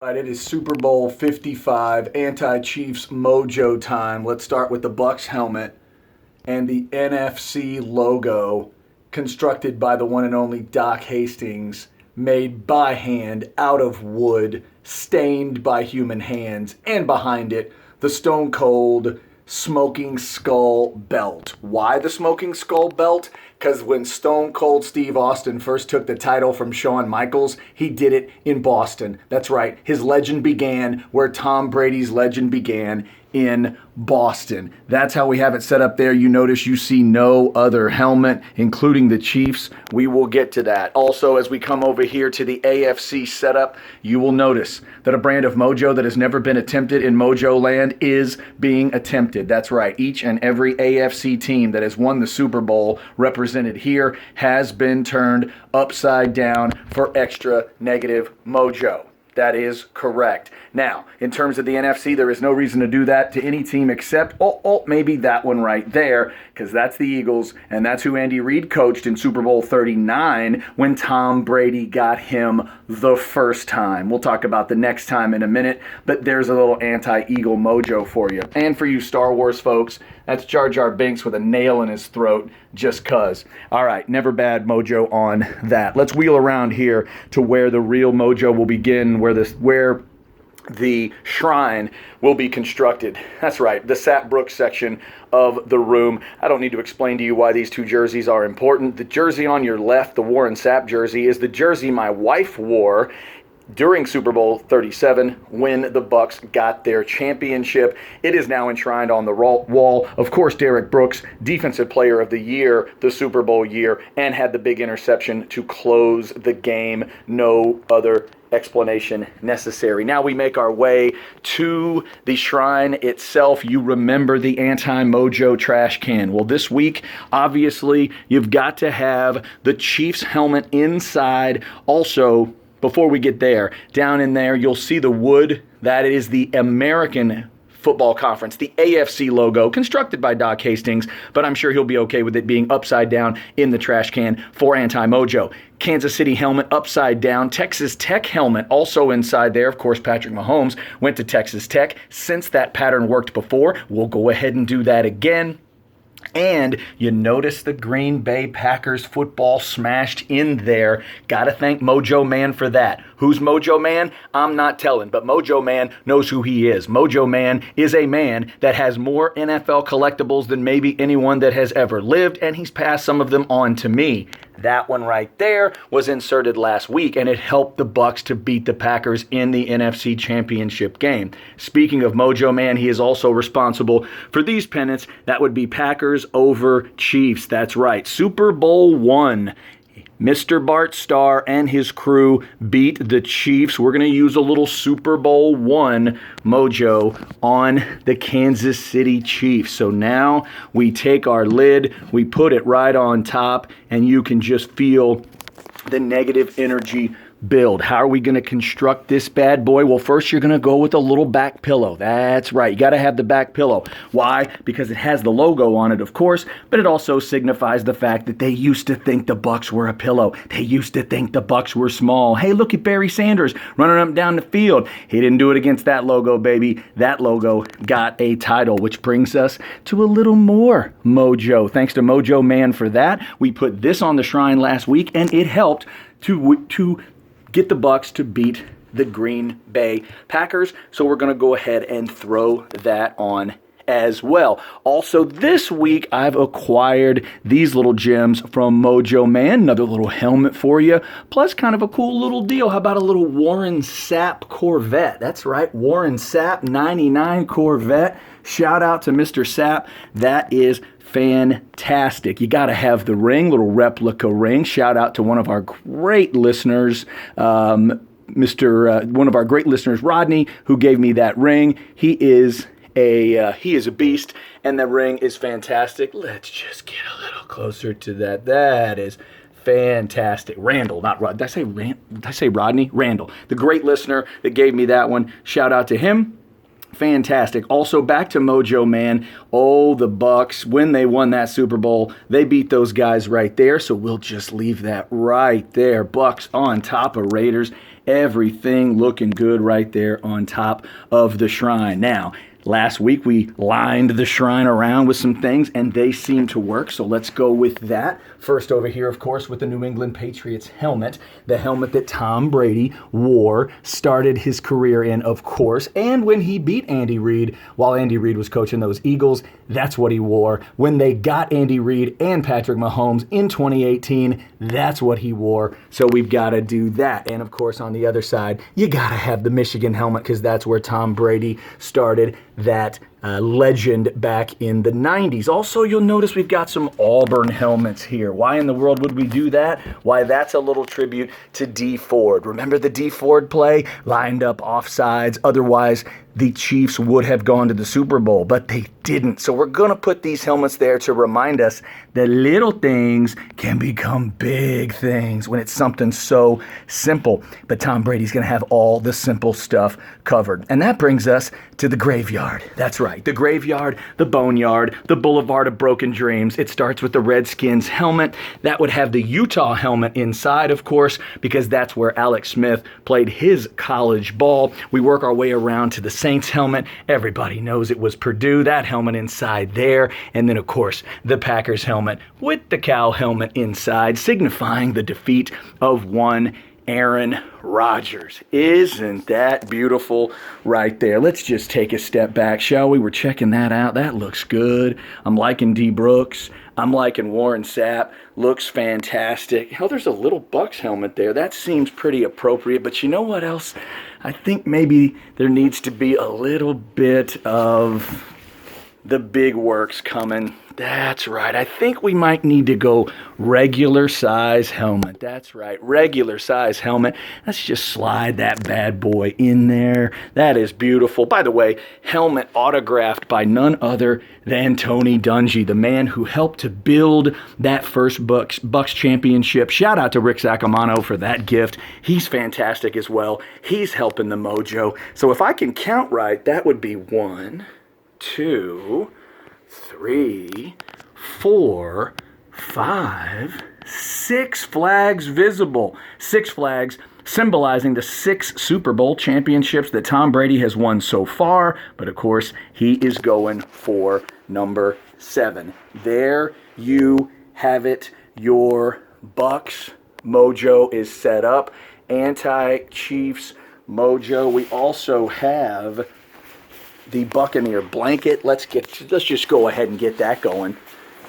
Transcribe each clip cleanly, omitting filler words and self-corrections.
Right, it is Super Bowl 55, anti-Chiefs mojo time. Let's start with the Bucs helmet and the NFC logo constructed by the one and only Doc Hastings, made by hand out of wood, stained by human hands, and behind it, the Stone Cold Smoking Skull belt. Why the Smoking Skull belt? Because when Stone Cold Steve Austin first took the title from Shawn Michaels, he did it in Boston. That's right. His legend began where Tom Brady's legend began, in Boston. That's how we have it set up there. You notice you see no other helmet, including the Chiefs. We will get to that. Also, as we come over here to the AFC setup, you will notice that a brand of mojo that has never been attempted in Mojo Land is being attempted. That's right. Each and every AFC team that has won the Super Bowl represented here has been turned upside down for extra negative mojo. That is correct. Now, in terms of the NFC, there is no reason to do that to any team except, maybe that one right there, because that's the Eagles, and that's who Andy Reid coached in Super Bowl 39 when Tom Brady got him the first time. We'll talk about the next time in a minute, but there's a little anti-Eagle mojo for you. And for you Star Wars folks, that's Jar Jar Binks with a nail in his throat, just cuz. All right, never bad mojo on that. Let's wheel around here to where the real mojo will begin, where the shrine will be constructed. That's right, the Sapp Brooks section of the room. I don't need to explain to you why these two jerseys are important. The jersey on your left, the Warren Sapp jersey, is the jersey my wife wore during Super Bowl 37 when the Bucs got their championship. It is now enshrined on the wall. Of course, Derek Brooks, Defensive Player of the Year, the Super Bowl year, and had the big interception to close the game. No other explanation necessary. Now we make our way to the shrine itself. You remember the anti-mojo trash can. Well, this week, obviously, you've got to have the Chiefs helmet inside. Also, before we get there, down in there, you'll see the wood. That is the American Football Conference, the AFC logo, constructed by Doc Hastings, but I'm sure he'll be okay with it being upside down in the trash can for anti-mojo. Kansas City helmet upside down. Texas Tech helmet also inside there. Of course, Patrick Mahomes went to Texas Tech. Since that pattern worked before, we'll go ahead and do that again. And you notice the Green Bay Packers football smashed in there. Gotta thank Mojo Man for that. Who's Mojo Man? I'm not telling, but Mojo Man knows who he is. Mojo Man is a man that has more NFL collectibles than maybe anyone that has ever lived, and he's passed some of them on to me. That one right there was inserted last week, and it helped the Bucs to beat the Packers in the NFC Championship game. Speaking of Mojo Man, he is also responsible for these pennants. That would be Packers over Chiefs. That's right. Super Bowl I. Mr. Bart Starr and his crew beat the Chiefs. We're going to use a little Super Bowl I mojo on the Kansas City Chiefs. So now we take our lid, we put it right on top, and you can just feel the negative energy build. How are we going to construct this bad boy? Well, first you're going to go with a little back pillow. That's right. You got to have the back pillow. Why? Because it has the logo on it, of course, but it also signifies the fact that they used to think the Bucs were a pillow. They used to think the Bucs were small. Hey, look at Barry Sanders running up and down the field. He didn't do it against that logo, baby. That logo got a title, which brings us to a little more mojo. Thanks to Mojo Man for that. We put this on the shrine last week, and it helped to get the Bucs to beat the Green Bay Packers. So we're going to go ahead and throw that on as well. Also, this week, I've acquired these little gems from Mojo Man. Another little helmet for you. Plus, kind of a cool little deal. How about a little Warren Sapp Corvette? That's right, Warren Sapp 99 Corvette. Shout out to Mr. Sapp. That is fantastic. You got to have the ring, little replica ring. Shout out to one of our great listeners, one of our great listeners, Rodney, who gave me that ring. He is a beast, and the ring is fantastic. Let's just get a little closer to that. That is fantastic. Randall, not Rod. Did I say Rodney? Randall, the great listener that gave me that one. Shout out to him. Fantastic. Also, back to Mojo, man. Oh, the Bucs, when they won that Super Bowl, they beat those guys right there. So we'll just leave that right there. Bucs on top of Raiders. Everything looking good right there on top of the shrine. Now, last week we lined the shrine around with some things, and they seem to work, so let's go with that. First over here, of course, with the New England Patriots helmet, the helmet that Tom Brady wore, started his career in, of course, and when he beat Andy Reid while Andy Reid was coaching those Eagles, that's what he wore. When they got Andy Reid and Patrick Mahomes in 2018, that's what he wore, so we've got to do that. And, of course, on the other side, you got to have the Michigan helmet because that's where Tom Brady started that legend back in the 90s. Also, you'll notice we've got some Auburn helmets here. Why in the world would we do that? Why, that's a little tribute to Dee Ford. Remember the Dee Ford play? Lined up offsides. Otherwise, the Chiefs would have gone to the Super Bowl, but they didn't. So we're going to put these helmets there to remind us that little things can become big things when it's something so simple. But Tom Brady's going to have all the simple stuff covered. And that brings us to the graveyard. That's right. The graveyard, the boneyard, the boulevard of broken dreams. It starts with the Redskins helmet. That would have the Utah helmet inside, of course, because that's where Alex Smith played his college ball. We work our way around to the Saints helmet. Everybody knows it was Purdue. That helmet inside there. And then, of course, the Packers helmet with the cow helmet inside, signifying the defeat of one Aaron Rodgers. Isn't that beautiful right there? Let's just take a step back, shall we? We're checking that out. That looks good. I'm liking D. Brooks. I'm liking Warren Sapp. Looks fantastic. Oh, there's a little Bucs helmet there. That seems pretty appropriate. But you know what else? I think maybe there needs to be a little bit of the big works coming. That's right. I think we might need to go regular size helmet. That's right. Regular size helmet. Let's just slide that bad boy in there. That is beautiful. By the way, helmet autographed by none other than Tony Dungy, the man who helped to build that first Bucs championship. Shout out to Rick Sacamano for that gift. He's fantastic as well. He's helping the mojo. So if I can count right, that would be 1, 2, 3, 4, 5, 6 flags visible. 6 flags symbolizing the 6 Super Bowl championships that Tom Brady has won so far. But of course, he is going for number 7. There you have it. Your Bucs mojo is set up. Anti-Chiefs mojo. We also have the Buccaneer blanket. Let's just go ahead and get that going.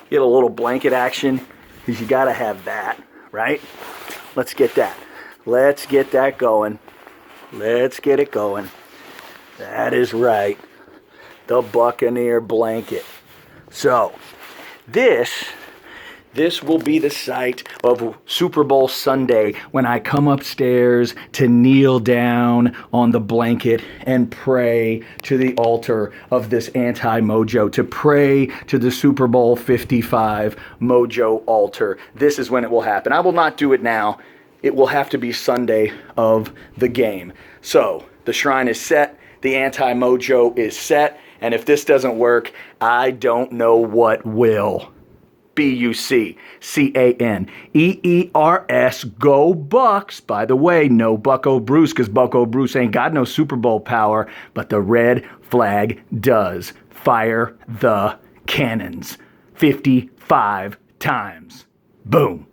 Get a little blanket action, because you got to have that, right? Let's get that. Let's get that going. Let's get it going. That is right. The Buccaneer blanket. So, this will be the site of Super Bowl Sunday when I come upstairs to kneel down on the blanket and pray to the altar of this anti-mojo, to pray to the Super Bowl 55 mojo altar. This is when it will happen. I will not do it now. It will have to be Sunday of the game. So, the shrine is set. The anti-mojo is set. And if this doesn't work, I don't know what will. Buccaneers. Go Bucs. By the way, no Bucko Bruce, because Bucko Bruce ain't got no Super Bowl power, but the red flag does. Fire the cannons 55 times. Boom.